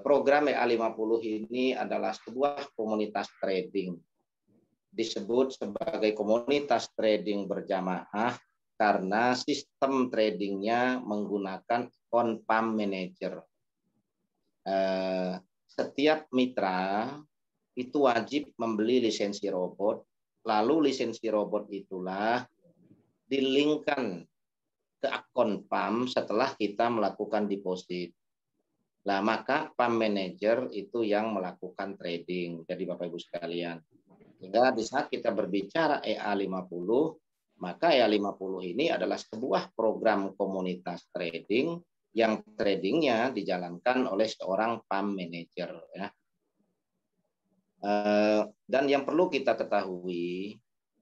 Program EA50 ini adalah sebuah komunitas trading. Disebut sebagai komunitas trading berjamaah karena sistem tradingnya menggunakan on-pump manager. Setiap mitra itu wajib membeli lisensi robot, lalu lisensi robot itulah di-linkkan ke akun PAM setelah kita melakukan deposit. Nah, maka PAM manager itu yang melakukan trading. Jadi Bapak Ibu sekalian, sehingga di saat kita berbicara EA50, maka EA50 ini adalah sebuah program komunitas trading yang tradingnya dijalankan oleh seorang PAM manager. Ya. Dan yang perlu kita ketahui,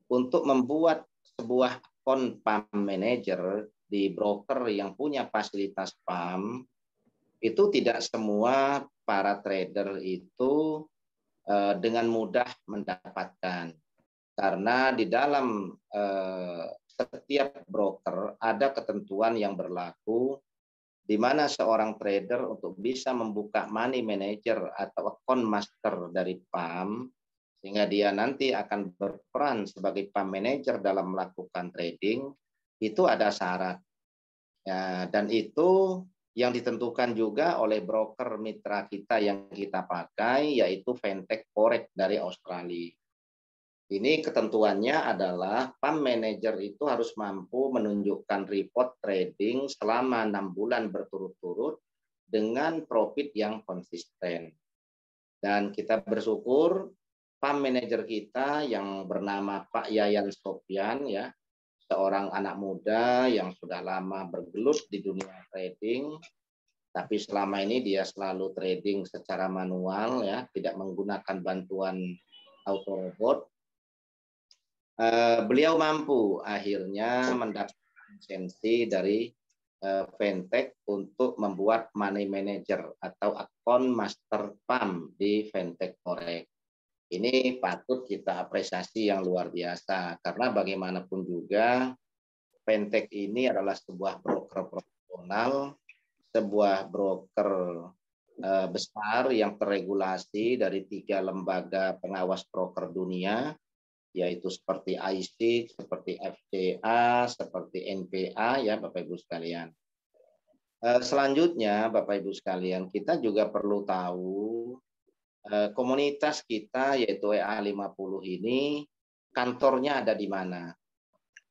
untuk membuat sebuah akun PAM manager di broker yang punya fasilitas PAM, itu tidak semua para trader itu dengan mudah mendapatkan. Karena di dalam setiap broker ada ketentuan yang berlaku di mana seorang trader untuk bisa membuka money manager atau account master dari PAM, sehingga dia nanti akan berperan sebagai PAM manager dalam melakukan trading, itu ada syarat. Ya, dan itu yang ditentukan juga oleh broker mitra kita yang kita pakai, yaitu Fintech Forex dari Australia. Ini ketentuannya adalah PAM manager itu harus mampu menunjukkan report trading selama 6 bulan berturut-turut dengan profit yang konsisten. Dan kita bersyukur PAM manager kita yang bernama Pak Yayan Sofyan, ya, seorang anak muda yang sudah lama bergelut di dunia trading, tapi selama ini dia selalu trading secara manual, ya, tidak menggunakan bantuan auto robot. Beliau mampu akhirnya mendapatkan lisensi dari Fintech untuk membuat money manager atau akun master PAM di Fintech Forex. Ini patut kita apresiasi yang luar biasa, karena bagaimanapun juga Fintech ini adalah sebuah broker profesional, sebuah broker besar yang terregulasi dari 3 lembaga pengawas broker dunia, yaitu seperti IC, seperti FCA, seperti NPA, ya Bapak Ibu sekalian. Selanjutnya Bapak Ibu sekalian, kita juga perlu tahu komunitas kita yaitu EA50 ini kantornya ada di mana.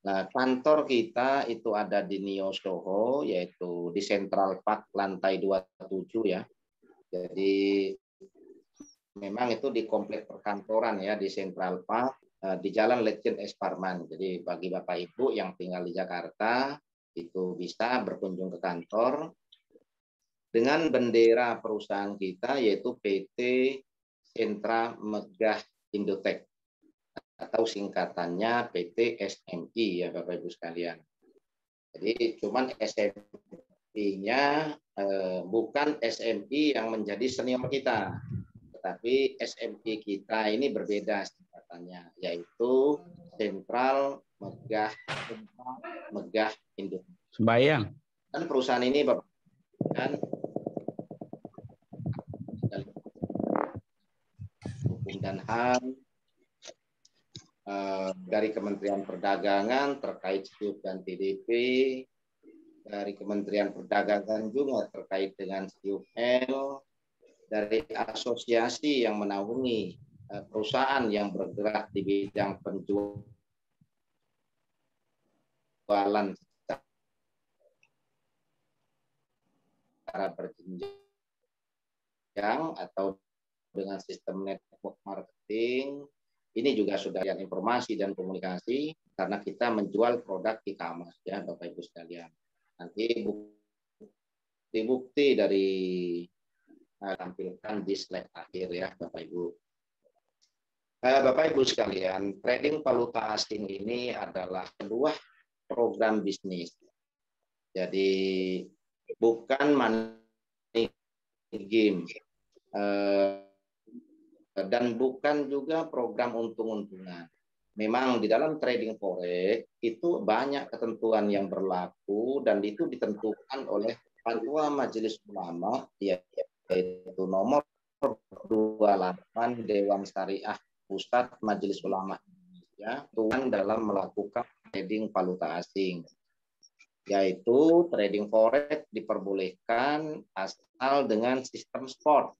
Nah, kantor kita itu ada di Neo Soho, yaitu di Central Park lantai 27, ya. Jadi memang itu di komplek perkantoran, ya, di Central Park, di Jalan Letjen S. Parman. Jadi bagi Bapak Ibu yang tinggal di Jakarta itu bisa berkunjung ke kantor dengan bendera perusahaan kita yaitu PT Sentra Megah Indotech atau singkatannya PT SMI, ya Bapak Ibu sekalian. Jadi cuman SMI-nya bukan SMI yang menjadi senior kita, tetapi SMI kita ini berbeda singkatannya, yaitu Sentral Megah Indotech. Sembayang. Dan perusahaan ini Bapak dan Hukum dan HAM dari Kementerian Perdagangan terkait SIUP dan TDP, dari Kementerian Perdagangan juga terkait dengan SIUP-L, dari asosiasi yang menaungi perusahaan yang bergerak di bidang penjualan secara berjenjang atau dengan sistem network marketing. Ini juga sudah yang informasi dan komunikasi karena kita menjual produk e-commerce, ya Bapak Ibu sekalian. Nanti bukti dari tampilkan di slide akhir, ya Bapak Ibu. Bapak Ibu sekalian, trading valuta asing ini adalah sebuah program bisnis. Jadi bukan money game. Dan bukan juga program untung-untungan. Memang di dalam trading forex itu banyak ketentuan yang berlaku dan itu ditentukan oleh Fatwa Majelis Ulama yaitu nomor 28 Dewan Syariah Pusat Majelis Ulama Indonesia dalam melakukan trading valuta asing, yaitu trading forex diperbolehkan asal dengan sistem spot,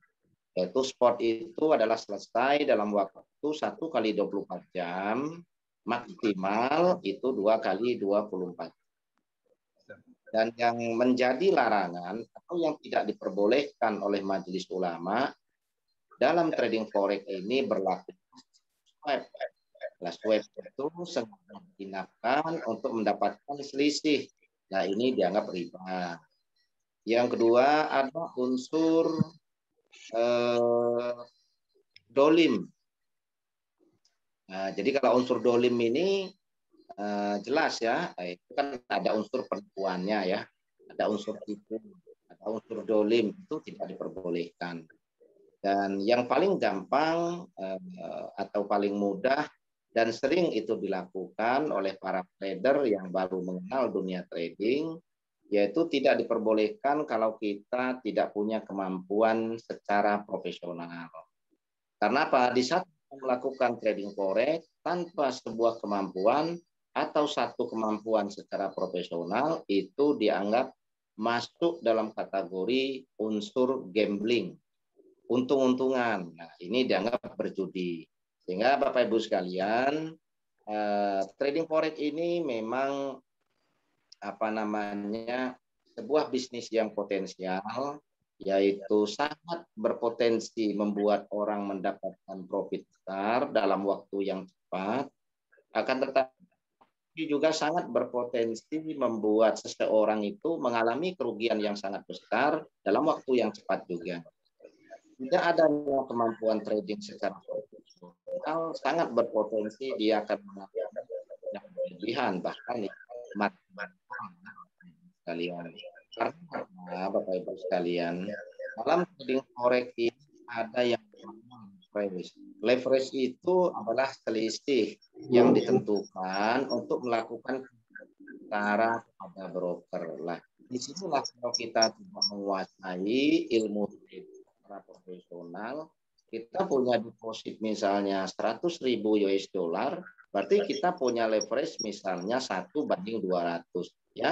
yaitu spot itu adalah selesai dalam waktu 1 kali 24 jam, maksimal itu 2 kali 24. Dan yang menjadi larangan atau yang tidak diperbolehkan oleh Majelis Ulama dalam trading forex ini berlaku swap. Nah, swap itu sengaja digunakan untuk mendapatkan selisih. Nah, ini dianggap riba. Yang kedua, ada unsur dolim. Nah, jadi kalau unsur dolim ini jelas ya, itu kan ada unsur penipuannya ya, ada unsur tipu, ada unsur dolim, itu tidak diperbolehkan. Dan yang paling gampang atau paling mudah dan sering itu dilakukan oleh para trader yang baru mengenal dunia trading, yaitu tidak diperbolehkan kalau kita tidak punya kemampuan secara profesional. Karena apa? Di saat melakukan trading forex tanpa sebuah kemampuan atau satu kemampuan secara profesional, itu dianggap masuk dalam kategori unsur gambling, untung-untungan. Nah, ini dianggap berjudi. Sehingga Bapak Ibu sekalian, trading forex ini memang sebuah bisnis yang potensial, yaitu sangat berpotensi membuat orang mendapatkan profit besar dalam waktu yang cepat, akan tetapi juga sangat berpotensi membuat seseorang itu mengalami kerugian yang sangat besar dalam waktu yang cepat juga. Tidak adanya kemampuan trading secara profesional sangat berpotensi dia akan mengalami yang berlebihan, bahkan sekalian. Karena Bapak Ibu sekalian, dalam trading forex ini ada yang leverage. Leverage itu adalah selisih yang ditentukan untuk melakukan cara pada broker. Lah, disinilah kalau kita tidak menguasai ilmu secara profesional, kita punya deposit misalnya 100.000 US dollar, berarti kita punya leverage misalnya 1/200. Ya,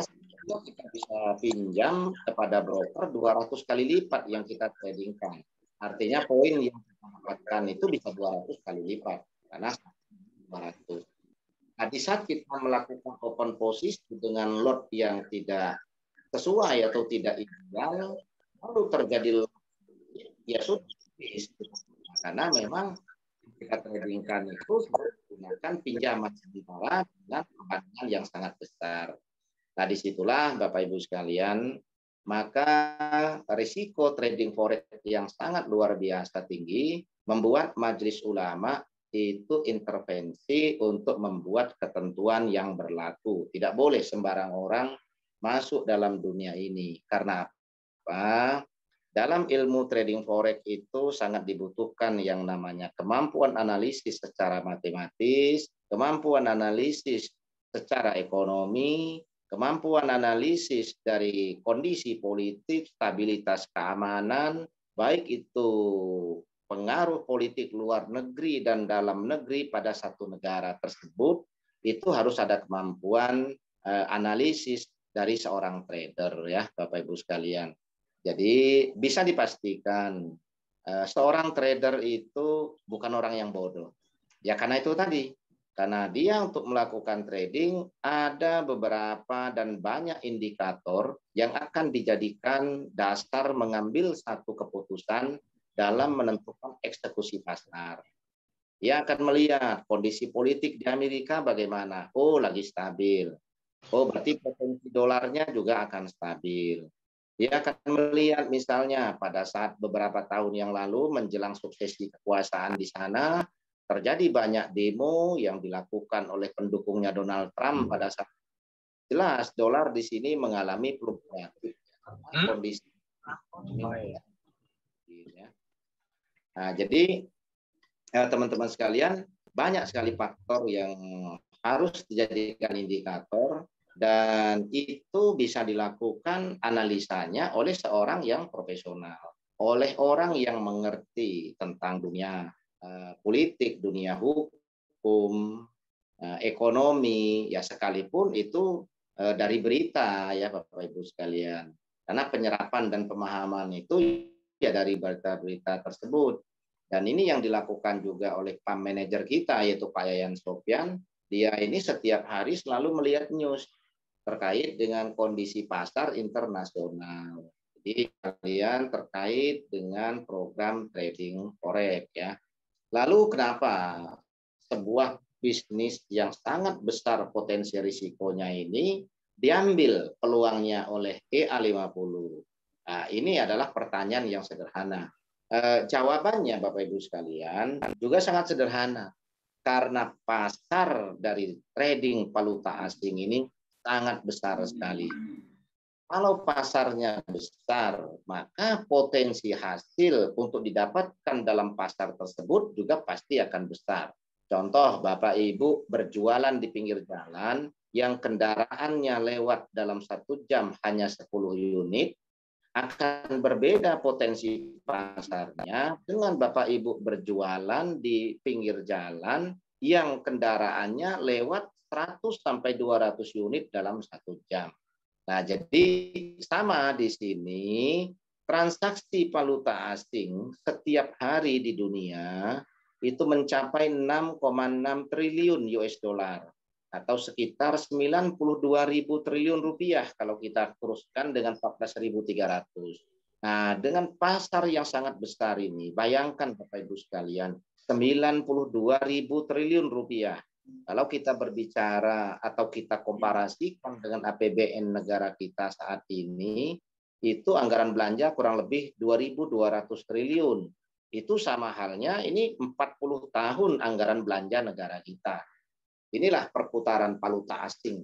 kita bisa pinjam kepada broker 200 kali lipat yang kita tradingkan. Artinya poin yang kita dapatkan itu bisa 200 kali lipat karena 200. Nah, di saat kita melakukan open posisi dengan lot yang tidak sesuai atau tidak ideal, lalu terjadi ya sudah, karena memang kita tradingkan itu menggunakan pinjaman sementara dengan pembayaran yang sangat besar. Nah, disitulah Bapak Ibu sekalian, maka risiko trading forex yang sangat luar biasa tinggi membuat Majelis Ulama itu intervensi untuk membuat ketentuan yang berlaku. Tidak boleh sembarang orang masuk dalam dunia ini. Karena apa? Dalam ilmu trading forex itu sangat dibutuhkan yang namanya kemampuan analisis secara matematis, kemampuan analisis secara ekonomi, kemampuan analisis dari kondisi politik, stabilitas keamanan, baik itu pengaruh politik luar negeri dan dalam negeri pada satu negara tersebut, itu harus ada kemampuan analisis dari seorang trader ya Bapak Ibu sekalian. Jadi bisa dipastikan seorang trader itu bukan orang yang bodoh. Ya karena itu tadi, karena dia untuk melakukan trading ada beberapa dan banyak indikator yang akan dijadikan dasar mengambil satu keputusan dalam menentukan eksekusi pasar. Dia akan melihat kondisi politik di Amerika bagaimana. Oh, lagi stabil. Oh, berarti potensi dolarnya juga akan stabil. Dia akan melihat misalnya pada saat beberapa tahun yang lalu menjelang suksesi kekuasaan di sana, terjadi banyak demo yang dilakukan oleh pendukungnya Donald Trump pada saat jelas dolar di sini mengalami fluktuatif kondisi. Nah, jadi teman-teman sekalian, banyak sekali faktor yang harus dijadikan indikator Dan itu bisa dilakukan analisanya oleh seorang yang profesional, oleh orang yang mengerti tentang dunia politik, dunia hukum, ekonomi, ya sekalipun itu dari berita ya Bapak Ibu sekalian. Karena penyerapan dan pemahaman itu ya dari berita-berita tersebut. Dan ini yang dilakukan juga oleh PAM manajer kita yaitu Pak Yayan Sofyan. Dia ini setiap hari selalu melihat news terkait dengan kondisi pasar internasional. Jadi kalian terkait dengan program trading forex ya. Lalu kenapa sebuah bisnis yang sangat besar potensi risikonya ini diambil peluangnya oleh EA50? Nah, ini adalah pertanyaan yang sederhana. Jawabannya Bapak Ibu sekalian juga sangat sederhana. Karena pasar dari trading valuta asing ini sangat besar sekali. Kalau pasarnya besar, maka potensi hasil untuk didapatkan dalam pasar tersebut juga pasti akan besar. Contoh, Bapak Ibu berjualan di pinggir jalan yang kendaraannya lewat dalam 1 jam hanya 10 unit, akan berbeda potensi pasarnya dengan Bapak Ibu berjualan di pinggir jalan yang kendaraannya lewat 100 sampai 200 unit dalam 1 jam. Nah, jadi sama di sini transaksi valuta asing setiap hari di dunia itu mencapai 6,6 triliun US dollar atau sekitar 92.000 triliun rupiah kalau kita teruskan dengan 14.300. Nah, dengan pasar yang sangat besar ini, bayangkan Bapak Ibu sekalian, 92.000 triliun rupiah. Kalau kita berbicara atau kita komparasikan dengan APBN negara kita saat ini, itu anggaran belanja kurang lebih 2.200 triliun. Itu sama halnya ini 40 tahun anggaran belanja negara kita. Inilah perputaran valuta asing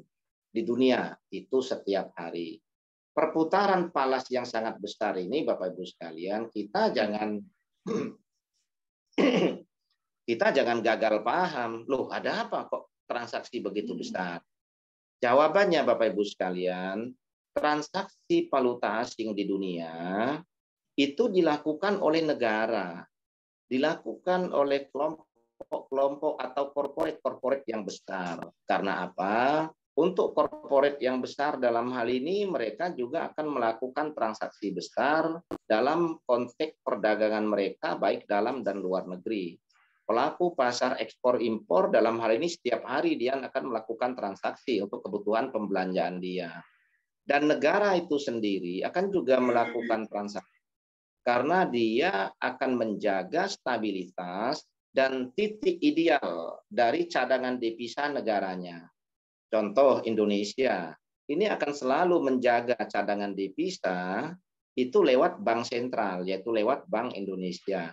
di dunia itu setiap hari. Perputaran falas yang sangat besar ini Bapak Ibu sekalian, kita jangan gagal paham. Loh, ada apa kok transaksi begitu besar? Jawabannya Bapak Ibu sekalian, transaksi valuta asing di dunia itu dilakukan oleh negara, dilakukan oleh kelompok atau korporat yang besar. Karena apa? Untuk korporat yang besar dalam hal ini mereka juga akan melakukan transaksi besar dalam konteks perdagangan mereka baik dalam dan luar negeri. Pelaku pasar ekspor impor dalam hal ini setiap hari dia akan melakukan transaksi untuk kebutuhan pembelanjaan dia. Dan negara itu sendiri akan juga melakukan transaksi karena dia akan menjaga stabilitas dan titik ideal dari cadangan devisa negaranya. Contoh Indonesia, ini akan selalu menjaga cadangan devisa itu lewat bank sentral, yaitu lewat Bank Indonesia.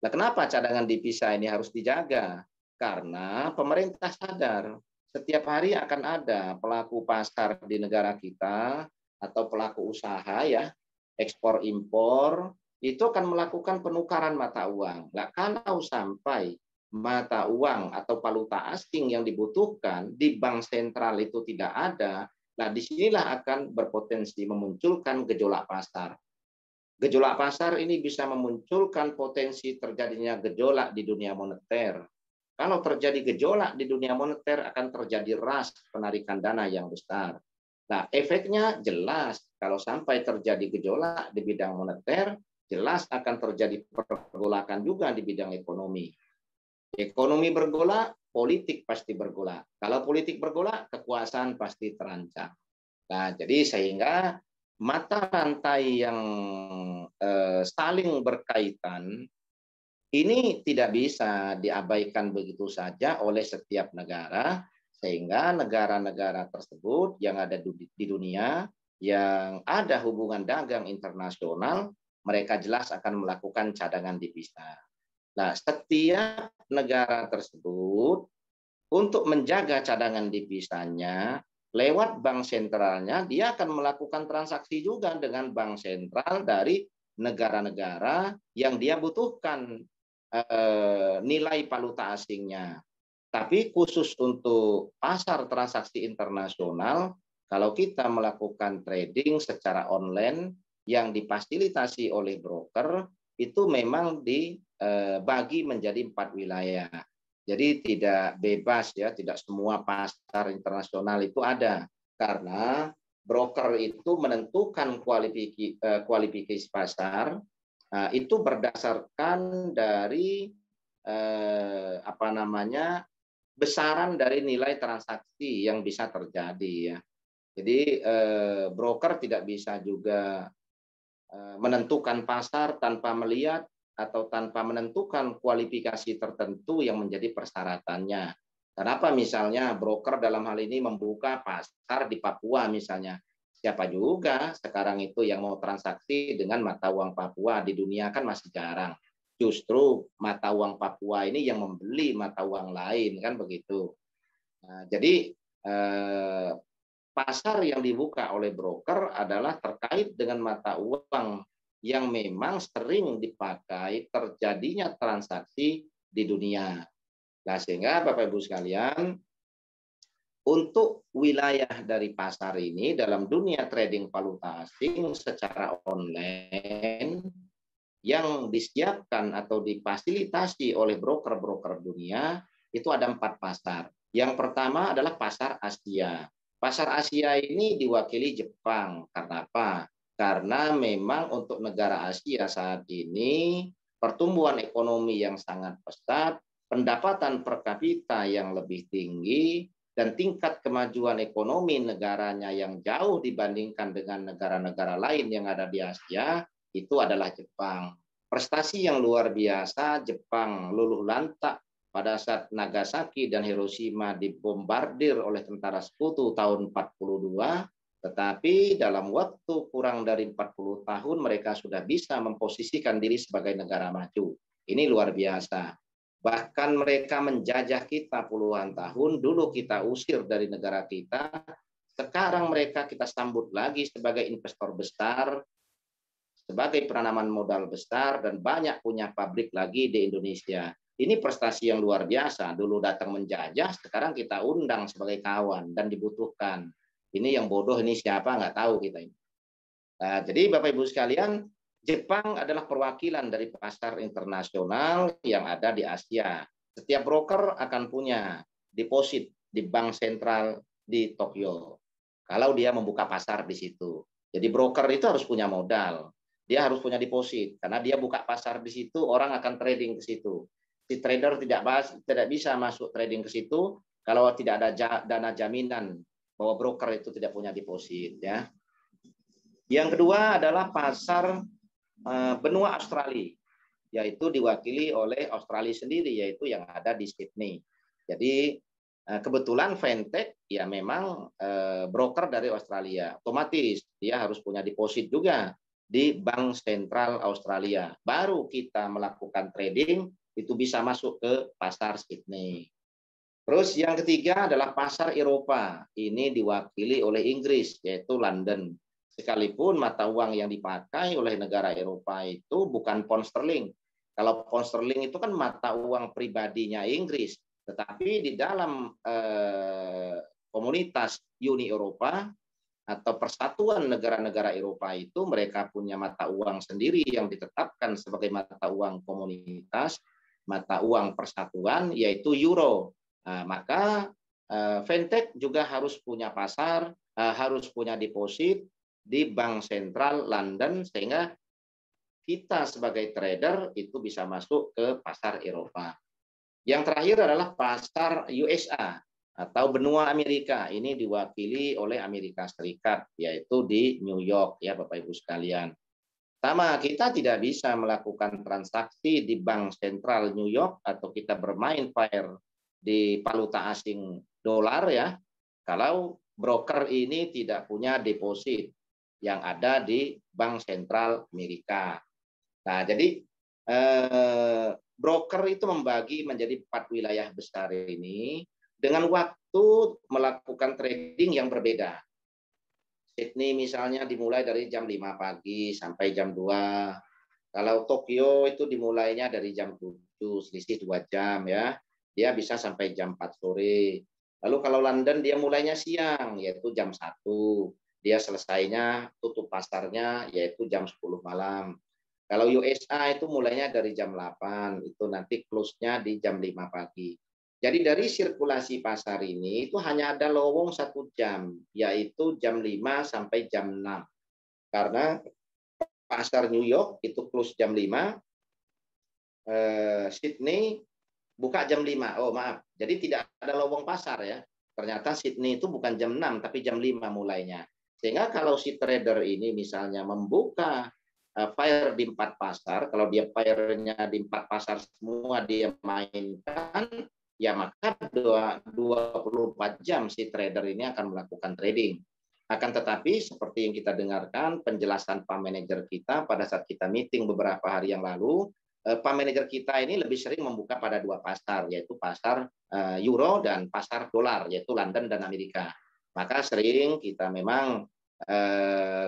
Nah, kenapa cadangan devisa ini harus dijaga? Karena pemerintah sadar setiap hari akan ada pelaku pasar di negara kita atau pelaku usaha ya, ekspor impor, itu akan melakukan penukaran mata uang. Nah, kalau sampai mata uang atau valuta asing yang dibutuhkan di bank sentral itu tidak ada, nah disinilah akan berpotensi memunculkan gejolak pasar. Gejolak pasar ini bisa memunculkan potensi terjadinya gejolak di dunia moneter. Kalau terjadi gejolak di dunia moneter akan terjadi ras penarikan dana yang besar. Nah, efeknya jelas kalau sampai terjadi gejolak di bidang moneter, jelas akan terjadi pergolakan juga di bidang ekonomi. Ekonomi bergolak, politik pasti bergolak. Kalau politik bergolak, kekuasaan pasti terancam. Nah, jadi sehingga mata rantai yang saling berkaitan ini tidak bisa diabaikan begitu saja oleh setiap negara, sehingga negara-negara tersebut yang ada di dunia yang ada hubungan dagang internasional, mereka jelas akan melakukan cadangan devisa. Nah, setiap negara tersebut untuk menjaga cadangan devisanya lewat bank sentralnya, dia akan melakukan transaksi juga dengan bank sentral dari negara-negara yang dia butuhkan nilai valuta asingnya. Tapi khusus untuk pasar transaksi internasional, kalau kita melakukan trading secara online yang difasilitasi oleh broker, itu memang dibagi menjadi 4 wilayah. Jadi tidak bebas ya, tidak semua pasar internasional itu ada. Karena broker itu menentukan kualifikasi pasar itu berdasarkan dari besaran dari nilai transaksi yang bisa terjadi ya. Jadi broker tidak bisa juga menentukan pasar tanpa melihat atau tanpa menentukan kualifikasi tertentu yang menjadi persyaratannya. Kenapa misalnya broker dalam hal ini membuka pasar di Papua misalnya? Siapa juga sekarang itu yang mau transaksi dengan mata uang Papua, di dunia kan masih jarang. Justru mata uang Papua ini yang membeli mata uang lain kan begitu. Nah, jadi pasar yang dibuka oleh broker adalah terkait dengan mata uang yang memang sering dipakai terjadinya transaksi di dunia. Nah, sehingga Bapak Ibu sekalian, untuk wilayah dari pasar ini dalam dunia trading valuta asing secara online yang disiapkan atau difasilitasi oleh broker-broker dunia, itu ada 4 pasar. Yang pertama adalah pasar Asia. Pasar Asia ini diwakili Jepang. Karena apa? Karena memang untuk negara Asia saat ini pertumbuhan ekonomi yang sangat pesat, pendapatan per kapita yang lebih tinggi, dan tingkat kemajuan ekonomi negaranya yang jauh dibandingkan dengan negara-negara lain yang ada di Asia, itu adalah Jepang. Prestasi yang luar biasa, Jepang luluh lantak pada saat Nagasaki dan Hiroshima dibombardir oleh tentara sekutu tahun 42, tetapi dalam waktu kurang dari 40 tahun mereka sudah bisa memposisikan diri sebagai negara maju. Ini luar biasa. Bahkan mereka menjajah kita puluhan tahun, dulu kita usir dari negara kita, sekarang mereka kita sambut lagi sebagai investor besar, sebagai penanaman modal besar, dan banyak punya pabrik lagi di Indonesia. Ini prestasi yang luar biasa. Dulu datang menjajah, sekarang kita undang sebagai kawan dan dibutuhkan. Ini yang bodoh ini siapa, nggak tahu kita ini. Nah, jadi Bapak Ibu sekalian, Jepang adalah perwakilan dari pasar internasional yang ada di Asia. Setiap broker akan punya deposit di bank sentral di Tokyo. Kalau dia membuka pasar di situ. Jadi broker itu harus punya modal. Dia harus punya deposit. Karena dia buka pasar di situ, orang akan trading ke situ. Si trader tidak bisa masuk trading ke situ kalau tidak ada dana jaminan bahwa broker itu tidak punya deposit. Ya. Yang kedua adalah pasar benua Australia, yaitu diwakili oleh Australia sendiri, yaitu yang ada di Sydney. Jadi kebetulan Fintech ya memang broker dari Australia, otomatis dia harus punya deposit juga di Bank Sentral Australia. Baru kita melakukan trading itu bisa masuk ke pasar Sydney. Terus yang ketiga adalah pasar Eropa. Ini diwakili oleh Inggris, yaitu London. Sekalipun mata uang yang dipakai oleh negara Eropa itu bukan pound sterling. Kalau pound sterling itu kan mata uang pribadinya Inggris, tetapi di dalam komunitas Uni Eropa atau persatuan negara-negara Eropa itu mereka punya mata uang sendiri yang ditetapkan sebagai mata uang komunitas, mata uang persatuan, yaitu euro. Nah, maka Fintech juga harus punya pasar, harus punya deposit di Bank Sentral London, sehingga kita sebagai trader itu bisa masuk ke pasar Eropa. Yang terakhir adalah pasar USA atau benua Amerika. Ini diwakili oleh Amerika Serikat, yaitu di New York ya Bapak Ibu sekalian. Pertama, kita tidak bisa melakukan transaksi di Bank Sentral New York atau kita bermain pair di valuta asing dolar ya, kalau broker ini tidak punya deposit yang ada di Bank Sentral Amerika. Nah, jadi broker itu membagi menjadi 4 wilayah besar ini dengan waktu melakukan trading yang berbeda. Sydney misalnya dimulai dari jam 5 pagi sampai jam 2. Kalau Tokyo itu dimulainya dari jam 7, selisih 2 jam ya. Dia bisa sampai jam 4 sore. Lalu kalau London dia mulainya siang, yaitu jam 1. Dia selesainya tutup pasarnya yaitu jam 10 malam. Kalau USA itu mulainya dari jam 8, itu nanti close-nya di jam 5 pagi. Jadi dari sirkulasi pasar ini itu hanya ada lowong 1 jam, yaitu jam 5 sampai jam 6. Karena pasar New York itu close jam 5, Sydney buka jam 5. Oh maaf, jadi tidak ada lowong pasar ya. Ternyata Sydney itu bukan jam 6, tapi jam 5 mulainya. Sehingga kalau si trader ini misalnya membuka fire di 4 pasar, kalau dia fire-nya di 4 pasar semua dia mainkan, ya maka 24 jam si trader ini akan melakukan trading. Akan tetapi seperti yang kita dengarkan penjelasan Pak Manajer kita pada saat kita meeting beberapa hari yang lalu, Pak Manajer kita ini lebih sering membuka pada 2 pasar, yaitu pasar euro dan pasar dolar, yaitu London dan Amerika. Maka sering kita memang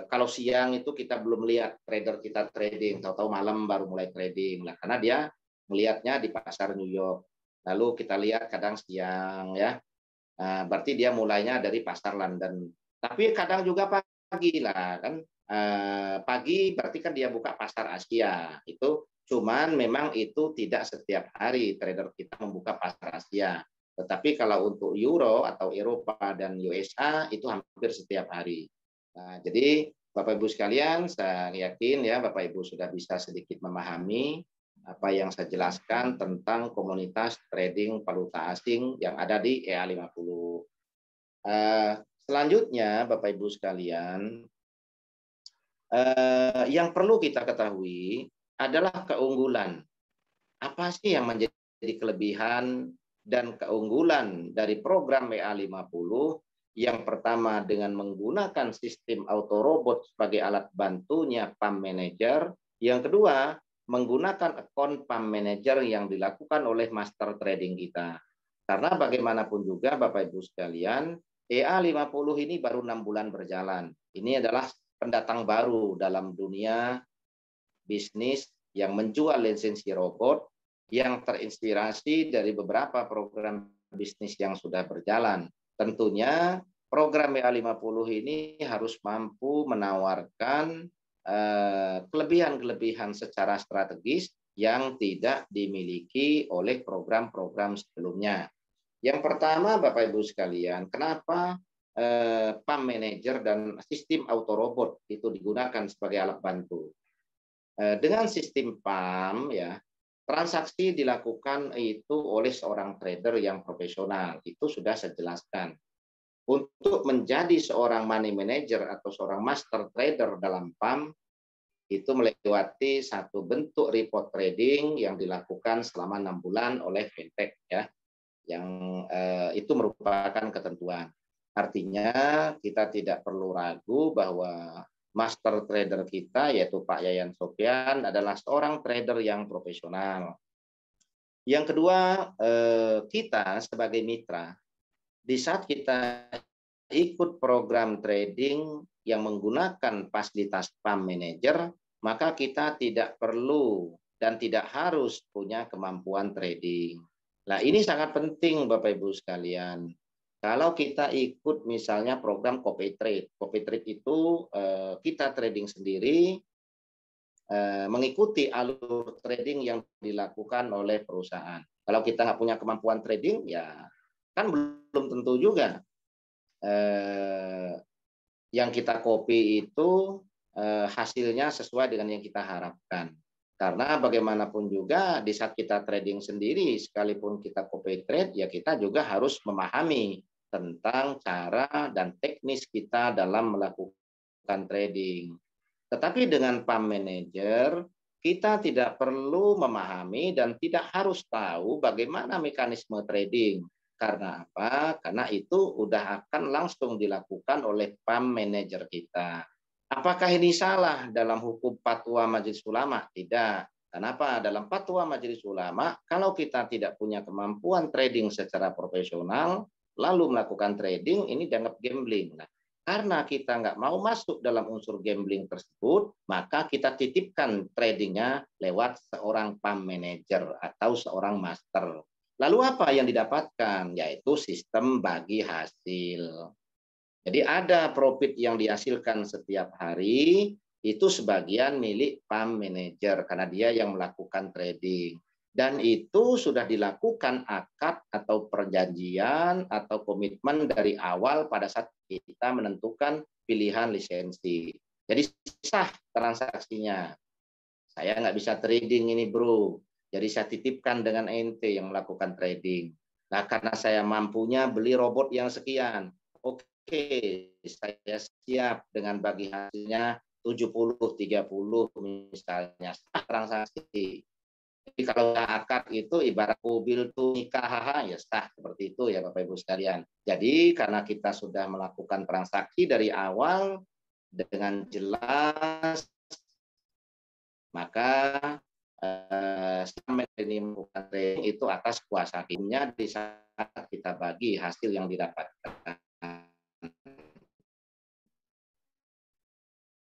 kalau siang itu kita belum lihat trader kita trading, tahu-tahu malam baru mulai trading. Nah, karena dia melihatnya di pasar New York. Lalu kita lihat kadang siang ya. Berarti dia mulainya dari pasar London. Tapi kadang juga pagi lah kan. Pagi berarti kan dia buka pasar Asia. Itu cuman memang itu tidak setiap hari trader kita membuka pasar Asia. Tetapi kalau untuk Euro atau Eropa dan USA itu hampir setiap hari. Nah, jadi Bapak Ibu sekalian, saya yakin ya Bapak Ibu sudah bisa sedikit memahami apa yang saya jelaskan tentang komunitas trading valuta asing yang ada di EA50. Selanjutnya Bapak Ibu sekalian, yang perlu kita ketahui adalah keunggulan. Apa sih yang menjadi kelebihan dan keunggulan dari program WA50? Yang pertama dengan menggunakan sistem auto robot sebagai alat bantunya Pump Manager. Yang kedua, menggunakan account Pump Manager yang dilakukan oleh master trading kita. Karena bagaimanapun juga Bapak Ibu sekalian, EA50 ini baru 6 bulan berjalan. Ini adalah pendatang baru dalam dunia bisnis yang menjual lisensi robot yang terinspirasi dari beberapa program bisnis yang sudah berjalan. Tentunya program WA50 ini harus mampu menawarkan kelebihan-kelebihan secara strategis yang tidak dimiliki oleh program-program sebelumnya. Yang pertama, Bapak Ibu sekalian, kenapa Pump Manager dan sistem auto robot itu digunakan sebagai alat bantu? Dengan sistem PAM ya, transaksi dilakukan itu oleh seorang trader yang profesional. Itu sudah saya jelaskan. Untuk menjadi seorang money manager atau seorang master trader dalam PAM itu melewati satu bentuk report trading yang dilakukan selama 6 bulan oleh fintech ya. Yang itu merupakan ketentuan. Artinya kita tidak perlu ragu bahwa master trader kita yaitu Pak Yayan Sofyan adalah seorang trader yang profesional. Yang kedua, kita sebagai mitra, di saat kita ikut program trading yang menggunakan fasilitas Pump Manager, maka kita tidak perlu dan tidak harus punya kemampuan trading. Nah, ini sangat penting Bapak Ibu sekalian. Kalau kita ikut misalnya program copy trade itu kita trading sendiri, mengikuti alur trading yang dilakukan oleh perusahaan. Kalau kita nggak punya kemampuan trading, ya kan belum tentu juga yang kita copy itu hasilnya sesuai dengan yang kita harapkan. Karena bagaimanapun juga di saat kita trading sendiri, sekalipun kita copy trade, ya kita juga harus memahami tentang cara dan teknis kita dalam melakukan trading. Tetapi dengan Pump Manager, kita tidak perlu memahami dan tidak harus tahu bagaimana mekanisme trading. Karena apa? Karena itu udah akan langsung dilakukan oleh Pump Manager kita. Apakah ini salah dalam hukum fatwa Majelis Ulama? Tidak. Kenapa? Dalam fatwa Majelis Ulama, kalau kita tidak punya kemampuan trading secara profesional, lalu melakukan trading, ini dianggap gambling. Nah, karena kita nggak mau masuk dalam unsur gambling tersebut, maka kita titipkan tradingnya lewat seorang Pump Manager atau seorang master. Lalu apa yang didapatkan? Yaitu sistem bagi hasil. Jadi ada profit yang dihasilkan setiap hari, itu sebagian milik pump manager karena dia yang melakukan trading. Dan itu sudah dilakukan akad atau perjanjian atau komitmen dari awal pada saat kita menentukan pilihan lisensi. Jadi sah transaksinya. Saya nggak bisa trading ini bro. Jadi saya titipkan dengan ente yang melakukan trading. Nah karena saya mampunya beli robot yang sekian. Oke, saya siap dengan bagi hasilnya 70-30 misalnya. Sah transaksi. Jadi kalau akad itu ibarat mobil tuh nikah ya sah seperti itu ya Bapak Ibu sekalian. Jadi karena kita sudah melakukan transaksi dari awal dengan jelas, maka ini bukan trading itu atas kuasa hakimnya di saat kita bagi hasil yang didapatkan.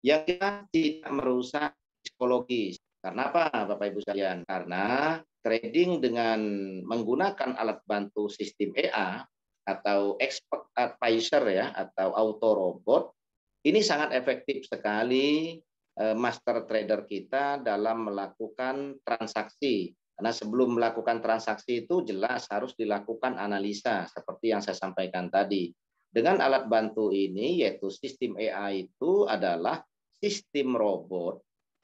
Yang kita tidak merusak psikologis. Karena apa, Bapak Ibu sekalian? Karena trading dengan menggunakan alat bantu sistem EA atau expert advisor ya atau auto robot ini sangat efektif sekali master trader kita dalam melakukan transaksi. Karena sebelum melakukan transaksi itu jelas harus dilakukan analisa seperti yang saya sampaikan tadi. Dengan alat bantu ini yaitu sistem AI itu adalah sistem robot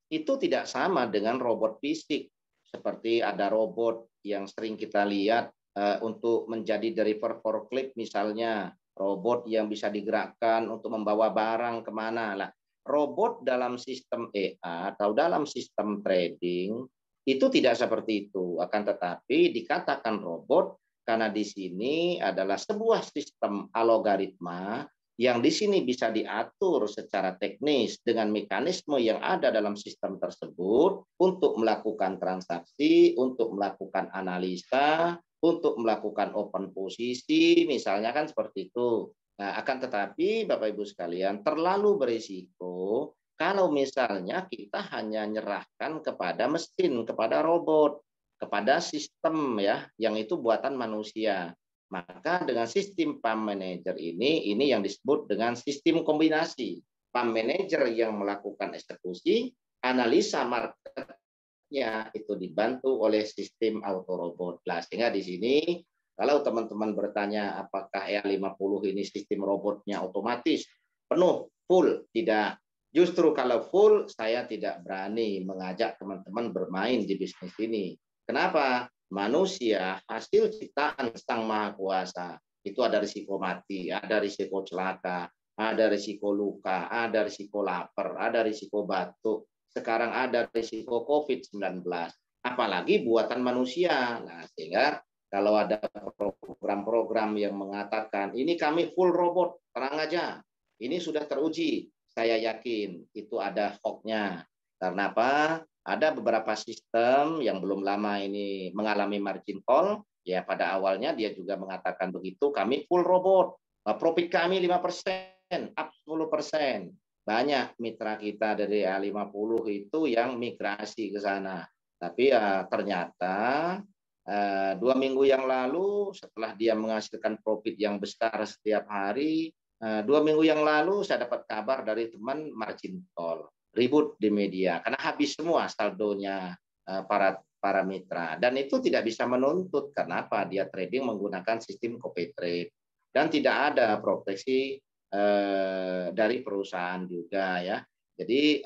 itu tidak sama dengan robot fisik. Seperti ada robot yang sering kita lihat untuk menjadi driver forklift misalnya, robot yang bisa digerakkan untuk membawa barang kemana lah. Robot dalam sistem EA atau dalam sistem trading itu tidak seperti itu. Akan tetapi dikatakan robot karena di sini adalah sebuah sistem algoritma yang di sini bisa diatur secara teknis dengan mekanisme yang ada dalam sistem tersebut untuk melakukan transaksi, untuk melakukan analisa, untuk melakukan open posisi, misalnya kan seperti itu. Nah, akan tetapi Bapak Ibu sekalian terlalu berisiko kalau misalnya kita hanya nyerahkan kepada mesin, kepada robot, kepada sistem ya, yang itu buatan manusia. Maka dengan sistem pump manager ini yang disebut dengan sistem kombinasi. Pump manager yang melakukan eksekusi, analisa marketnya itu dibantu oleh sistem auto robot. Nah, sehingga di sini kalau teman-teman bertanya apakah EA50 ini sistem robotnya otomatis penuh, full, tidak. Justru kalau full saya tidak berani mengajak teman-teman bermain di bisnis ini. Kenapa? Manusia hasil ciptaan Sang Maha Kuasa itu ada risiko mati, ada risiko celaka, ada risiko luka, ada risiko lapar, ada risiko batuk, sekarang ada risiko COVID-19, apalagi buatan manusia. Nah, sehingga kalau ada program-program yang mengatakan ini kami full robot, terang aja, ini sudah teruji, saya yakin itu ada hoax-nya. Karena apa? Ada beberapa sistem yang belum lama ini mengalami margin call, ya pada awalnya dia juga mengatakan begitu, kami full robot, profit kami 5%, up 10%. Banyak mitra kita dari A50 itu yang migrasi ke sana. Tapi ternyata 2 minggu yang lalu setelah dia menghasilkan profit yang besar setiap hari, 2 minggu yang lalu saya dapat kabar dari teman margin call, ribut di media karena habis semua saldonya para mitra, dan itu tidak bisa menuntut karena apa, dia trading menggunakan sistem copy trade dan tidak ada proteksi dari perusahaan juga ya. Jadi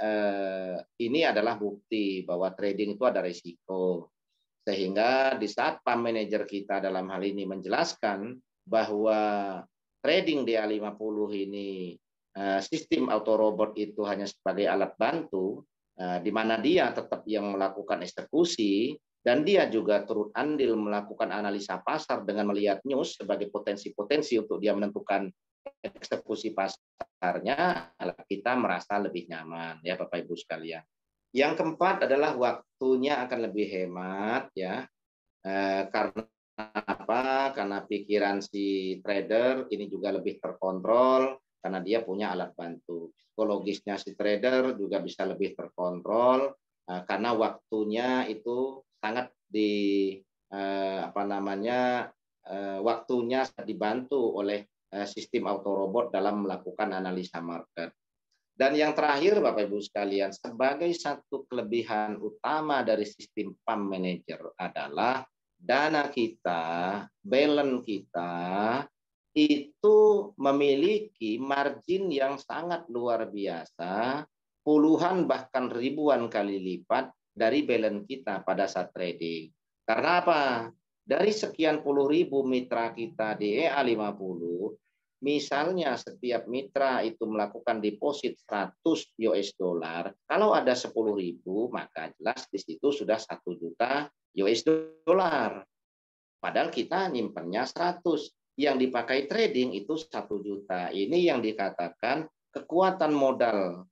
ini adalah bukti bahwa trading itu ada risiko, sehingga di saat pump manager kita dalam hal ini menjelaskan bahwa trading di A50 ini sistem auto robot itu hanya sebagai alat bantu, di mana dia tetap yang melakukan eksekusi dan dia juga turut andil melakukan analisa pasar dengan melihat news sebagai potensi-potensi untuk dia menentukan eksekusi pasarnya, kita merasa lebih nyaman ya Bapak Ibu sekalian. Yang keempat adalah waktunya akan lebih hemat ya, karena apa? Karena pikiran si trader ini juga lebih terkontrol karena dia punya alat bantu. Psikologisnya si trader juga bisa lebih terkontrol karena waktunya itu sangat apa namanya waktunya dibantu oleh sistem autorobot dalam melakukan analisa market. Dan yang terakhir, Bapak Ibu sekalian, sebagai satu kelebihan utama dari sistem pump manager adalah dana kita, balance kita itu memiliki margin yang sangat luar biasa, puluhan bahkan ribuan kali lipat dari balance kita pada saat trading. Karena apa? Dari sekian puluh ribu mitra kita di EA50, misalnya setiap mitra itu melakukan deposit 100 US dollar, kalau ada 10.000, maka jelas di situ sudah 1 juta US dollar. Padahal kita nyimpennya 100. Yang dipakai trading itu 1 juta. Ini yang dikatakan kekuatan modal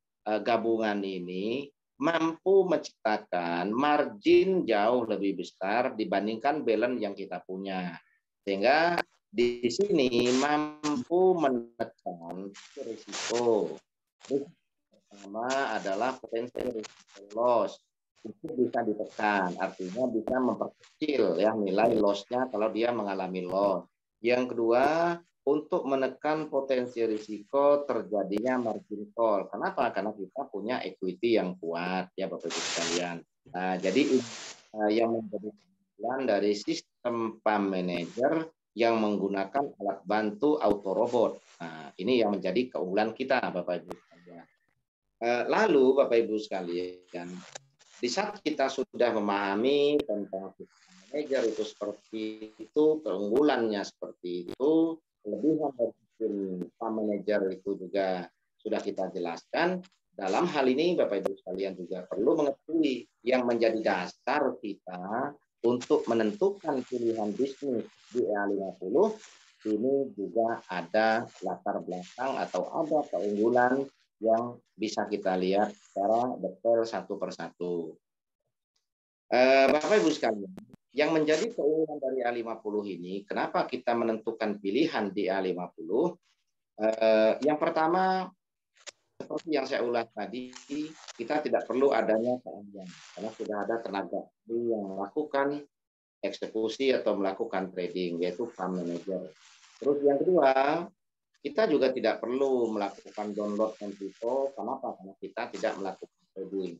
gabungan ini mampu menciptakan margin jauh lebih besar dibandingkan balance yang kita punya. Sehingga di sini mampu menekan risiko. Risiko pertama adalah potensi risiko loss. Itu bisa ditekan, artinya bisa memperkecil ya nilai loss-nya kalau dia mengalami loss. Yang kedua, untuk menekan potensi risiko terjadinya margin call. Kenapa? Karena kita punya equity yang kuat ya Bapak Ibu sekalian. Jadi yang menjadi keunggulan dari sistem pump manager yang menggunakan alat bantu autorobot. Nah, ini yang menjadi keunggulan kita Bapak Ibu sekalian. Lalu Bapak Ibu sekalian, di saat kita sudah memahami tentang sistem manager itu seperti itu, keunggulannya seperti itu, kelebihan dari sistem pump manager itu juga sudah kita jelaskan. Dalam hal ini Bapak Ibu sekalian juga perlu mengetahui yang menjadi dasar kita untuk menentukan pilihan bisnis di EA50 ini juga ada latar belakang atau ada keunggulan yang bisa kita lihat secara detail satu persatu. Bapak Ibu sekalian, yang menjadi keunggulan dari A50 ini, kenapa kita menentukan pilihan di A50? Yang pertama, seperti yang saya ulas tadi, kita tidak perlu adanya keahlian, karena sudah ada tenaga yang melakukan eksekusi atau melakukan trading, yaitu pump manager. Terus yang kedua, kita juga tidak perlu melakukan download MT4. Kenapa? Karena kita tidak melakukan trading.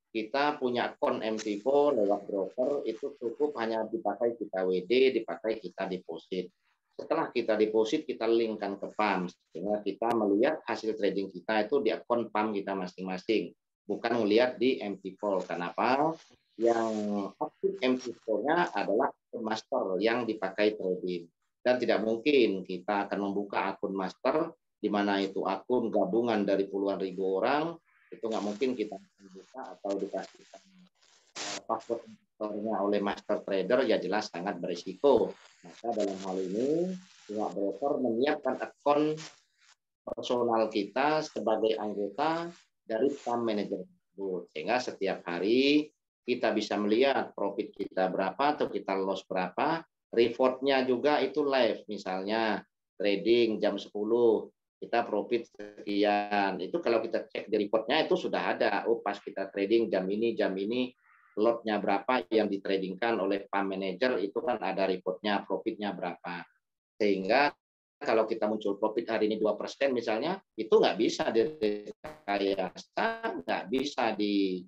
Kita punya akun MT4 lewat broker, itu cukup hanya dipakai kita WD, dipakai kita deposit. Setelah kita deposit, kita linkkan ke PAM, sehingga kita melihat hasil trading kita itu di akun PAM kita masing-masing, bukan melihat di MT4. Kenapa? Yang aktif MT4-nya adalah master yang dipakai trading. Dan tidak mungkin kita akan membuka akun master, di mana itu akun gabungan dari puluhan ribu orang, itu nggak mungkin kita buka atau dikasihkan password investornya oleh master trader, ya jelas sangat berisiko. Maka dalam hal ini pihak broker menyiapkan akun personal kita sebagai anggota dari pump manager tersebut, sehingga setiap hari kita bisa melihat profit kita berapa atau kita loss berapa. Reportnya juga itu live, misalnya trading jam 10 kita profit sekian. Itu kalau kita cek di reportnya itu sudah ada. Oh, pas kita trading jam ini lotnya berapa yang ditradingkan oleh pump manager, itu kan ada reportnya, profitnya berapa. Sehingga kalau kita muncul profit hari ini 2% misalnya, itu nggak bisa direkayasa, nggak bisa di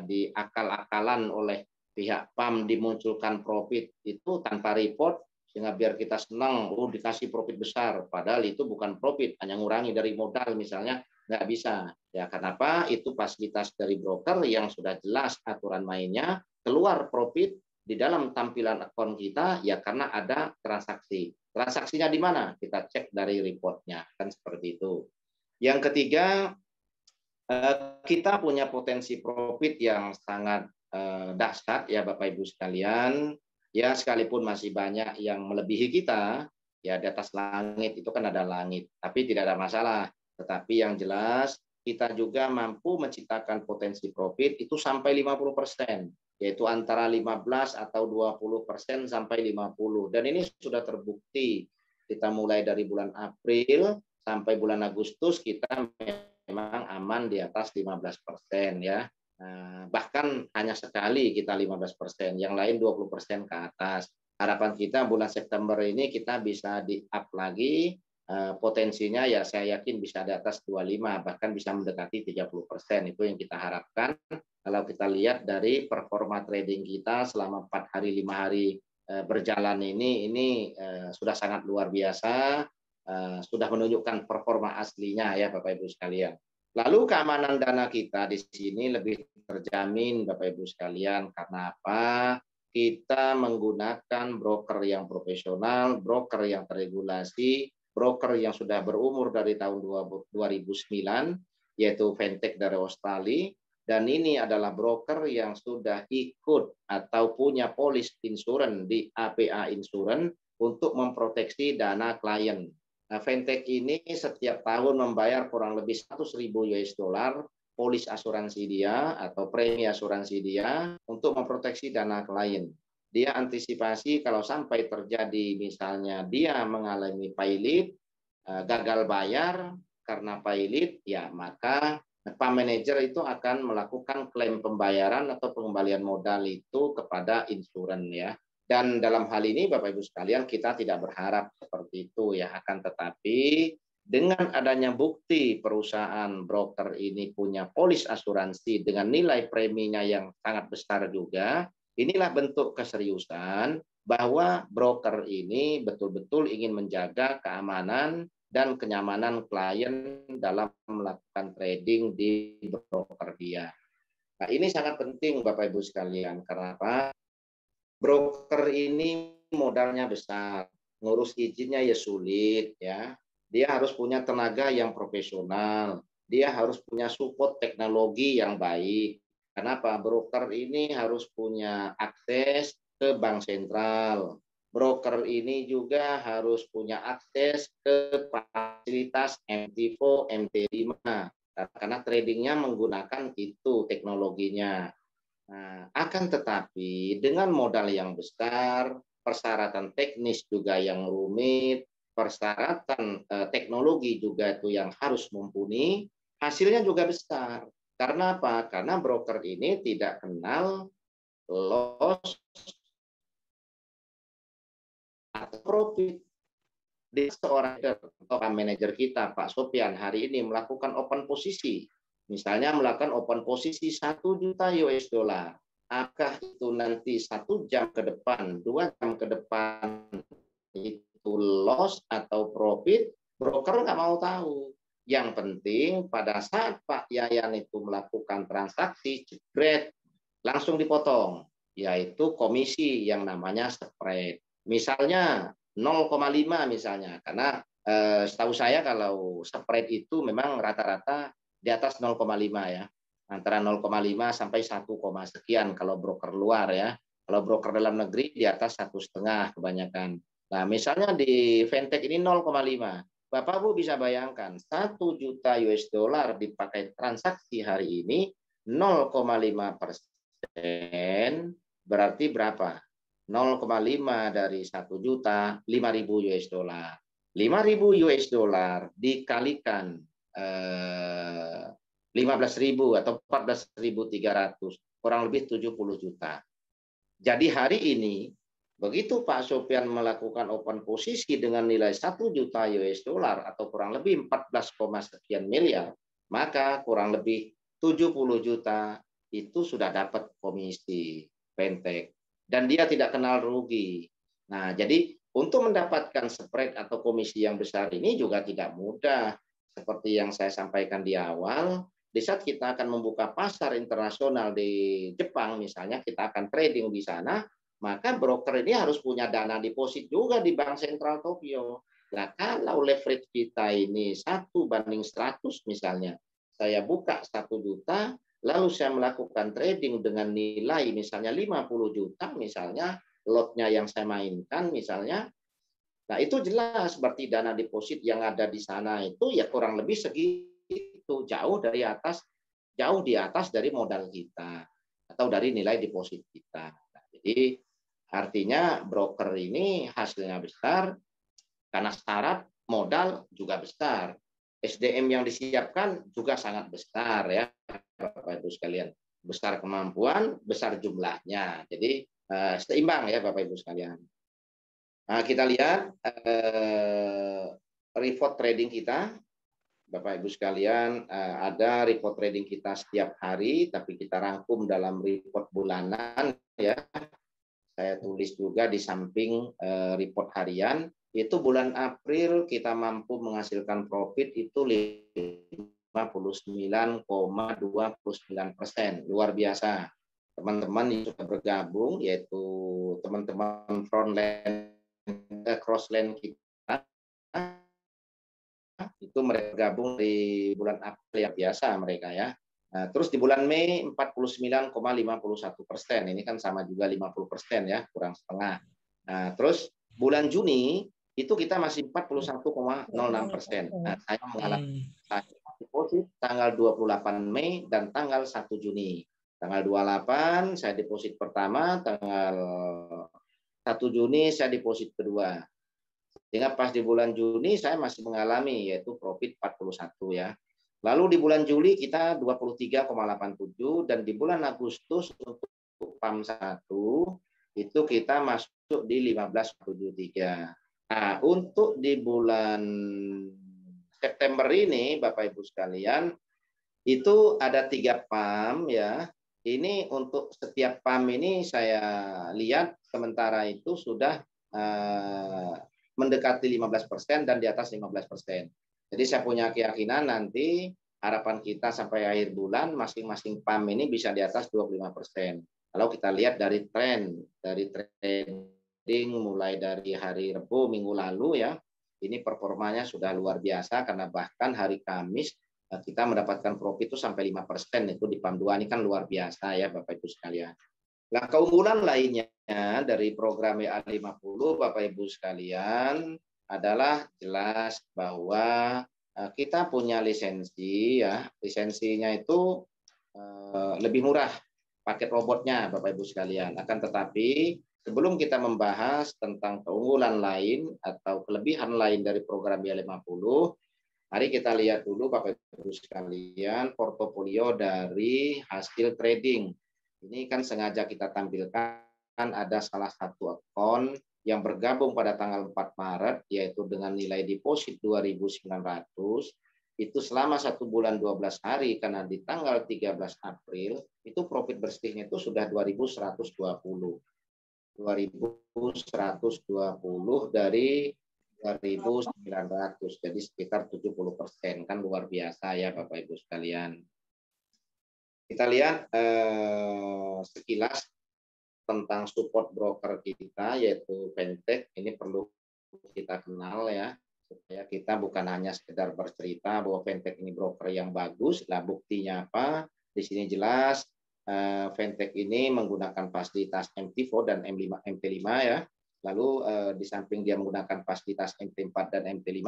di akal-akalan oleh pihak PAM dimunculkan profit itu tanpa report, sehingga biar kita senang, dikasih profit besar, padahal itu bukan profit, hanya ngurangi dari modal misalnya, nggak bisa. Ya kenapa? Itu fasilitas dari broker yang sudah jelas aturan mainnya, keluar profit di dalam tampilan akun kita, ya karena ada transaksi. Transaksinya di mana? Kita cek dari reportnya, kan seperti itu. Yang ketiga, kita punya potensi profit yang sangat dahsyat ya Bapak Ibu sekalian. Ya sekalipun masih banyak yang melebihi kita, ya di atas langit itu kan ada langit, tapi tidak ada masalah. Tetapi yang jelas kita juga mampu menciptakan potensi profit itu sampai 50%, yaitu antara 15 atau 20% sampai 50. Dan ini sudah terbukti. Kita mulai dari bulan April sampai bulan Agustus kita memang aman di atas 15% ya. Bahkan hanya sekali kita 15%, yang lain 20% ke atas. Harapan kita bulan September ini kita bisa di-up lagi, potensinya ya saya yakin bisa di atas 25, bahkan bisa mendekati 30%. Itu yang kita harapkan kalau kita lihat dari performa trading kita selama 4 hari, 5 hari berjalan ini sudah sangat luar biasa, sudah menunjukkan performa aslinya ya Bapak Ibu sekalian. Lalu keamanan dana kita di sini lebih terjamin Bapak Ibu sekalian, karena apa? Kita menggunakan broker yang profesional, broker yang terregulasi, broker yang sudah berumur dari tahun 2009, yaitu Fintech dari Australia, dan ini adalah broker yang sudah ikut atau punya polis insurance di APA Insurance untuk memproteksi dana klien. Fintech ini setiap tahun membayar kurang lebih 100.000 US dollar polis asuransi dia atau premi asuransi dia untuk memproteksi dana klien. Dia antisipasi kalau sampai terjadi misalnya dia mengalami pailit, gagal bayar karena pailit, ya maka PAM manager itu akan melakukan klaim pembayaran atau pengembalian modal itu kepada insuran ya. Dan dalam hal ini Bapak Ibu sekalian kita tidak berharap seperti itu ya, akan tetapi dengan adanya bukti perusahaan broker ini punya polis asuransi dengan nilai preminya yang sangat besar juga, inilah bentuk keseriusan bahwa broker ini betul-betul ingin menjaga keamanan dan kenyamanan klien dalam melakukan trading di broker dia. Nah, ini sangat penting Bapak Ibu sekalian. Karena apa? Broker ini modalnya besar, ngurus izinnya ya sulit ya. Dia harus punya tenaga yang profesional, dia harus punya support teknologi yang baik. Kenapa? Broker ini harus punya akses ke bank sentral. Broker ini juga harus punya akses ke fasilitas MT4, MT5 karena tradingnya menggunakan itu teknologinya. Nah, akan tetapi dengan modal yang besar, persyaratan teknis juga yang rumit, persyaratan teknologi juga itu yang harus mumpuni, hasilnya juga besar. Karena apa? Karena broker ini tidak kenal loss atau profit. Di seorang manajer kita, Pak Sofian, hari ini melakukan open posisi. Misalnya melakukan open posisi 1 juta US dollar. Apakah itu nanti 1 jam ke depan, 2 jam ke depan itu loss atau profit? Broker nggak mau tahu. Yang penting pada saat Pak Yayan itu melakukan transaksi, jebret, langsung dipotong, yaitu komisi yang namanya spread. Misalnya 0,5 misalnya, karena setahu saya kalau spread itu memang rata-rata di atas 0,5 ya, antara 0,5 sampai 1, sekian kalau broker luar ya. Kalau broker dalam negeri di atas 1,5 kebanyakan. Nah, misalnya di Fintech ini 0,5. Bapak Bu bisa bayangkan 1 juta US dollar dipakai transaksi hari ini 0,5% berarti berapa? 0,5 dari 1 juta, 5.000 US dollar. 5.000 US dollar dikalikan 15.000 atau 14.300, kurang lebih 70 juta. Jadi hari ini, begitu Pak Sofian melakukan open posisi dengan nilai 1 juta US dollar atau kurang lebih 14, sekian miliar, maka kurang lebih 70 juta itu sudah dapat komisi Fintech. Dan dia tidak kenal rugi. Nah, jadi untuk mendapatkan spread atau komisi yang besar ini juga tidak mudah. Seperti yang saya sampaikan di awal, di saat kita akan membuka pasar internasional di Jepang, misalnya kita akan trading di sana, maka broker ini harus punya dana deposit juga di Bank Sentral Tokyo. Nah, kalau leverage kita ini 1:100 misalnya, saya buka 1 juta, lalu saya melakukan trading dengan nilai misalnya 50 juta misalnya, lotnya yang saya mainkan misalnya, nah itu jelas berarti dana deposit yang ada di sana itu ya kurang lebih segitu, jauh di atas dari modal kita atau dari nilai deposit kita. Nah, jadi artinya broker ini hasilnya besar karena syarat modal juga besar. SDM yang disiapkan juga sangat besar ya Bapak Ibu sekalian. Besar kemampuan, besar jumlahnya. Jadi seimbang ya Bapak Ibu sekalian. Nah, kita lihat report trading kita. Bapak Ibu sekalian, ada report trading kita setiap hari, tapi kita rangkum dalam report bulanan ya. Saya tulis juga di samping report harian. Itu bulan April kita mampu menghasilkan profit itu 59,29%. Luar biasa. Teman-teman yang sudah bergabung, yaitu teman-teman frontline, crossline kita, itu mereka gabung di bulan April yang biasa mereka ya. Nah, terus di bulan Mei 49,51%. Ini kan sama juga 50% ya, kurang setengah. Nah, terus bulan Juni itu kita masih 41,06%. Nah, saya mengalami deposit tanggal 28 Mei dan tanggal 1 Juni. Tanggal 28 saya deposit pertama, tanggal 1 Juni saya deposit kedua. Sehingga pas di bulan Juni saya masih mengalami yaitu profit 41 ya. Lalu di bulan Juli kita 23,87 dan di bulan Agustus untuk PAM 1 itu kita masuk di 15,73. Nah, untuk di bulan September ini Bapak Ibu sekalian itu ada 3 PAM ya. Ini untuk setiap PAM ini saya lihat sementara itu sudah mendekati 15% dan di atas 15%. Jadi saya punya keyakinan nanti harapan kita sampai akhir bulan masing-masing PAM ini bisa di atas 25%. Kalau kita lihat dari trading mulai dari hari Rabu minggu lalu ya, ini performanya sudah luar biasa karena bahkan hari Kamis kita mendapatkan profit itu sampai 5% itu di PAM 2 ini kan luar biasa ya Bapak Ibu sekalian. Nah, keunggulan lainnya dari program WA50 Bapak Ibu sekalian adalah jelas bahwa kita punya lisensi ya. Lisensinya itu lebih murah paket robotnya Bapak Ibu sekalian. Akan tetapi sebelum kita membahas tentang keunggulan lain atau kelebihan lain dari program WA50, mari kita lihat dulu Bapak Ibu sekalian portofolio dari hasil trading. Ini kan sengaja kita tampilkan ada salah satu akun yang bergabung pada tanggal 4 Maret yaitu dengan nilai deposit 2.900 itu selama 1 bulan 12 hari karena di tanggal 13 April itu profit bersihnya itu sudah 2.120. 2.120 dari 2.900, jadi sekitar 70%, kan luar biasa ya Bapak Ibu sekalian. Kita lihat sekilas tentang support broker kita yaitu Fintech. Ini perlu kita kenal ya supaya kita bukan hanya sekedar bercerita bahwa Fintech ini broker yang bagus. Lah buktinya apa? Di sini jelas Fintech ini menggunakan fasilitas MT4 dan MT5 ya. Lalu di samping dia menggunakan fasilitas MT4 dan MT5,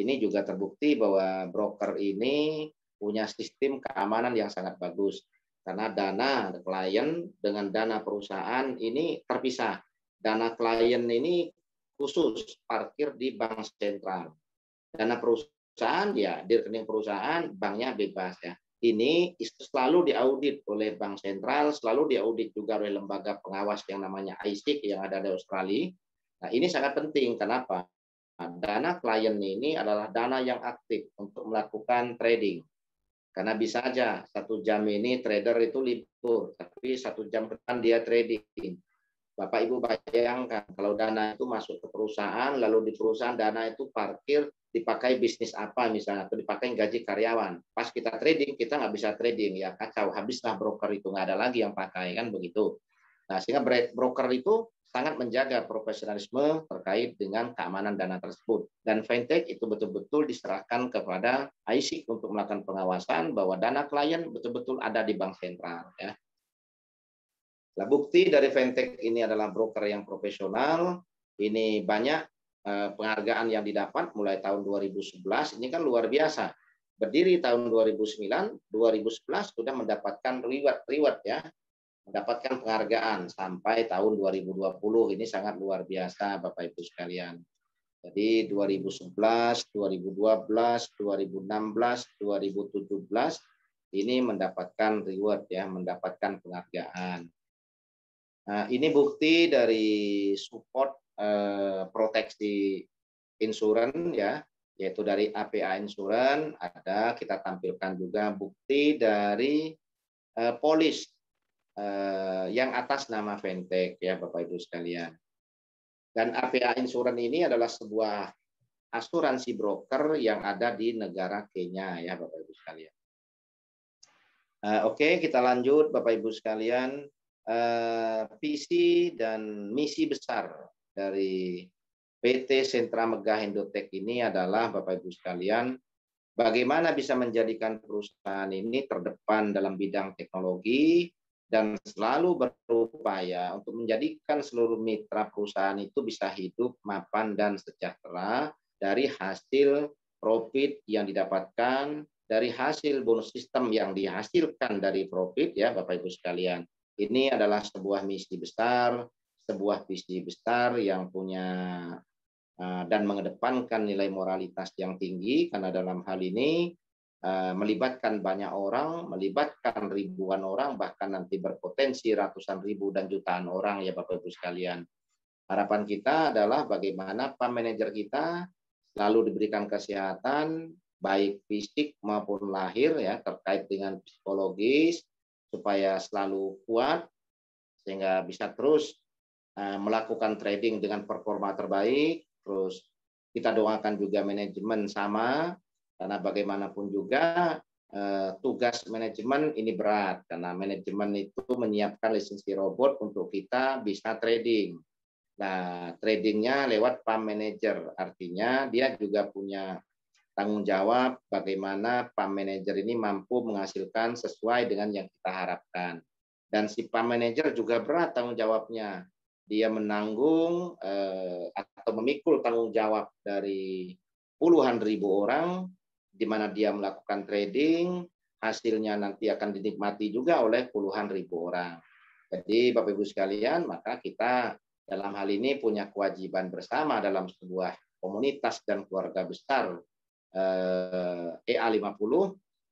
ini juga terbukti bahwa broker ini punya sistem keamanan yang sangat bagus. Karena dana klien dengan dana perusahaan ini terpisah. Dana klien ini khusus parkir di bank sentral. Dana perusahaan ya di rekening perusahaan, banknya bebas ya. Ini selalu diaudit oleh bank sentral, selalu diaudit juga oleh lembaga pengawas yang namanya ISIC yang ada di Australia. Nah, ini sangat penting. Kenapa? Dana klien ini adalah dana yang aktif untuk melakukan trading. Karena bisa aja 1 jam ini trader itu libur, tapi 1 jam ke depan dia trading. Bapak Ibu bayangkan kalau dana itu masuk ke perusahaan, lalu di perusahaan dana itu parkir dipakai bisnis apa misalnya, atau dipakai gaji karyawan. Pas kita trading, kita nggak bisa trading, ya kacau, habislah broker itu, nggak ada lagi yang pakai, kan begitu. Nah, sehingga broker itu sangat menjaga profesionalisme terkait dengan keamanan dana tersebut. Dan Fintech itu betul-betul diserahkan kepada ISIC untuk melakukan pengawasan bahwa dana klien betul-betul ada di bank sentral. Ya. Nah, bukti dari Fintech ini adalah broker yang profesional. Ini banyak penghargaan yang didapat mulai tahun 2011. Ini kan luar biasa. Berdiri tahun 2009, 2011 sudah mendapatkan reward ya. Mendapatkan penghargaan sampai tahun 2020. Ini sangat luar biasa Bapak Ibu sekalian. Jadi 2011, 2012, 2016, 2017 ini mendapatkan reward ya, mendapatkan penghargaan. Nah, ini bukti dari support proteksi insuran ya, yaitu dari APA Insurance. Ada kita tampilkan juga bukti dari polis yang atas nama Fintech ya Bapak Ibu sekalian. Dan APA Insurance ini adalah sebuah asuransi broker yang ada di negara Kenya ya Bapak Ibu sekalian. Oke, kita lanjut Bapak Ibu sekalian. Visi dan misi besar dari PT Sentra Megah Indotek ini adalah Bapak Ibu sekalian, bagaimana bisa menjadikan perusahaan ini terdepan dalam bidang teknologi dan selalu berupaya untuk menjadikan seluruh mitra perusahaan itu bisa hidup mapan dan sejahtera dari hasil profit yang didapatkan, dari hasil bonus sistem yang dihasilkan dari profit ya Bapak Ibu sekalian. Ini adalah sebuah misi besar, sebuah visi besar yang punya dan mengedepankan nilai moralitas yang tinggi, karena dalam hal ini melibatkan banyak orang, melibatkan ribuan orang, bahkan nanti berpotensi ratusan ribu dan jutaan orang ya Bapak Ibu sekalian. Harapan kita adalah bagaimana PAM manajer kita selalu diberikan kesehatan, baik fisik maupun lahir ya, terkait dengan psikologis, supaya selalu kuat, sehingga bisa terus melakukan trading dengan performa terbaik. Terus kita doakan juga manajemen sama, karena bagaimanapun juga tugas manajemen ini berat, karena manajemen itu menyiapkan lisensi robot untuk kita bisa trading. Nah, tradingnya lewat PAM manager, artinya dia juga punya tanggung jawab bagaimana PAM manager ini mampu menghasilkan sesuai dengan yang kita harapkan. Dan si PAM manager juga berat tanggung jawabnya. Dia menanggung atau memikul tanggung jawab dari puluhan ribu orang, di mana dia melakukan trading, hasilnya nanti akan dinikmati juga oleh puluhan ribu orang. Jadi Bapak Ibu sekalian, maka kita dalam hal ini punya kewajiban bersama dalam sebuah komunitas dan keluarga besar EA50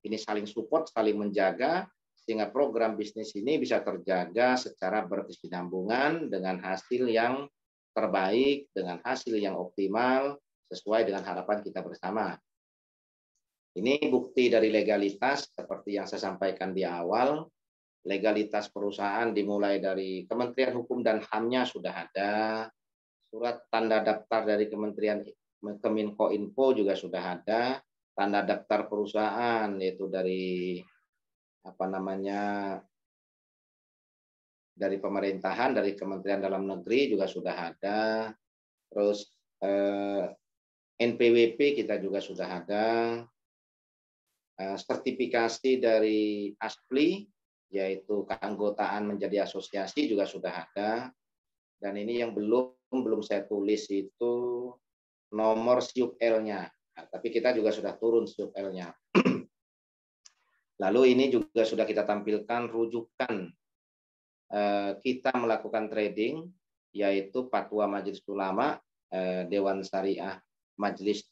ini saling support, saling menjaga, sehingga program bisnis ini bisa terjaga secara berkesinambungan dengan hasil yang terbaik, dengan hasil yang optimal sesuai dengan harapan kita bersama. Ini bukti dari legalitas seperti yang saya sampaikan di awal. Legalitas perusahaan dimulai dari Kementerian Hukum dan HAM-nya sudah ada, surat tanda daftar dari Kementerian Kominfo juga sudah ada, tanda daftar perusahaan yaitu dari dari pemerintahan, dari Kementerian Dalam Negeri juga sudah ada. Terus NPWP kita juga sudah ada. Sertifikasi dari ASPLI yaitu keanggotaan menjadi asosiasi juga sudah ada. Dan ini yang belum saya tulis itu nomor SIUP-L-nya. Nah, tapi kita juga sudah turun SIUP-L-nya. Lalu ini juga sudah kita tampilkan rujukan kita melakukan trading, yaitu Fatwa Majelis Ulama, Dewan Syariah Majelis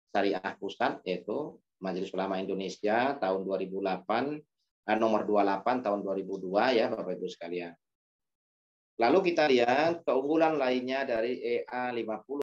Syariah Pusat, yaitu Majelis Ulama Indonesia tahun 2008, nomor 28 tahun 2002 ya Bapak Ibu sekalian. Lalu kita lihat keunggulan lainnya dari EA50